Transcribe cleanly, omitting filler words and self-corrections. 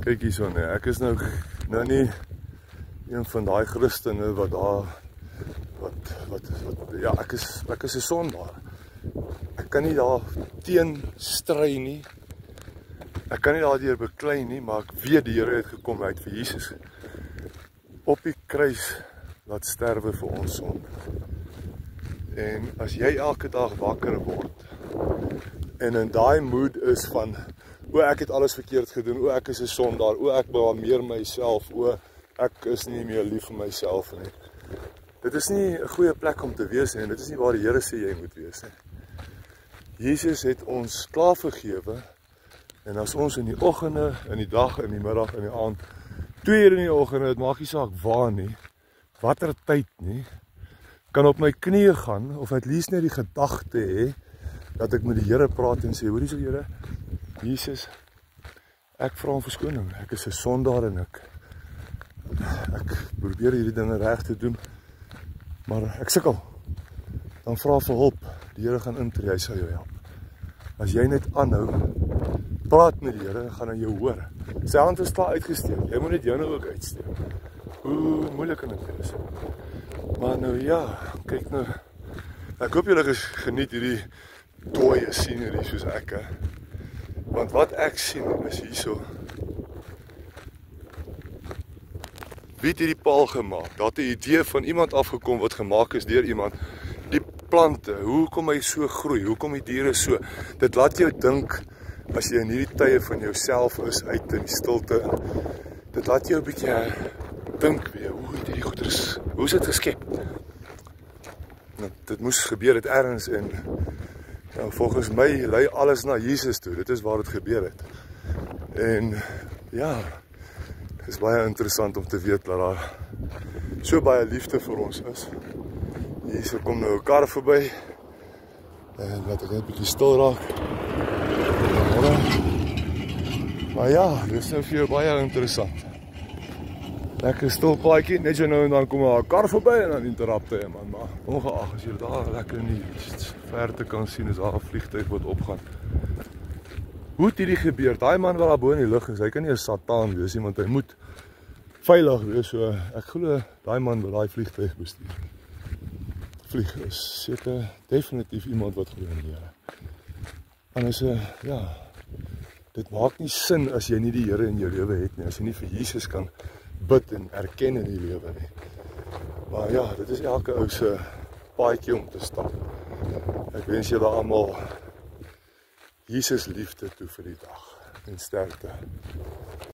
Kyk hierso nee, ek is nou nie een van daai Christene wat daar ja, ek is 'n sondaar. Ek kan nie daar teen stry nie. Ek kan nie daardeur beklei nie, maar ek weet die Here het gekom uit vir Jesus op die kruis laat sterwe vir ons sonde. En as jy elke dag wakker word en in daai mood is van ek het alles verkeerd gedoen, ek is 'n sondaar, ek blameer myself, ek is nie meer lief vir myself nie. Dit is nie 'n goeie plek om te wees nie, en dit is nie waar die Here sê jy moet wees nie. Jesus het ons klaar vergewe, en as ons in die oggende, in die dag, in die middag, in die aand, 2 uur in die oggende, dit maak nie saak waar nie, watter tyd nie, kan op my knieë gaan, of at least net die gedagte hê, dat ek met die Here praat en sê, hoorie so Here, Jesus, ek vra om verskoning, ek is 'n sondaar en ek probeer hierdie dinge reg te doen, maar ek sukkel, dan vra vir hulp, die Here gaan intree, hy sal jou help. As jy net aanhou, praat met die Here, gaan hy jou hoor. Sy hand is klaar uitgesteek, jy moet net jou nou ook uitsteek. Hoe moeilik kan dit wees? Maar nou ja, kyk nou, ek hoop julle geniet hierdie dooie scenery soos ek, hè. Want wat ek sien is hierso. Wie het hierdie paal gemaak? Daar het 'n idee van iemand afgekom wat gemaak is deur iemand. Die plante, hoe kom hy so groei? Hoe kom die diere so? Dit laat jou dink, as jy in hierdie tye van jouself is, uit in die stilte, dit laat jou 'n bietjie dink weer, hoe het hierdie goeders, hoe is dit geskep? Nou, dit moes gebeur het ergens en nou, volgens my lei alles na Jesus toe, dit is waar het gebeur het. En ja, het is baie interessant om te weet dat daar so baie liefde vir ons is. Hier kom nou 'n kar verby, en laat ek net 'n bietjie stil raak. Maar ja, dit is nou vir jou baie interessant. Lekker stil paadjie, net so nou en dan kom daar 'n kar verby en dan interrupte hy man, maar ongeag as jy daar lekker in die verte kan sien, is daar 'n vliegtuig wat opgaan. Hoe het hierdie gebeur? Daai man wat daar bo in die lug is, hy kan nie 'n Satan wees nie, want hy moet veilig wees, so ek glo daai man wat daai vliegtuig bestuur. Vlieg is seker definitief iemand wat glo in die Here. Anders ja, dit maak nie sin as jy nie die Here in jou lewe het nie, as jy nie vir Jesus kan bid en erken in die lewe nie. Maar ja, dit is elke ou se paadjie om te stap. Ek wens julle almal Jesus liefde toe vir die dag en sterkte.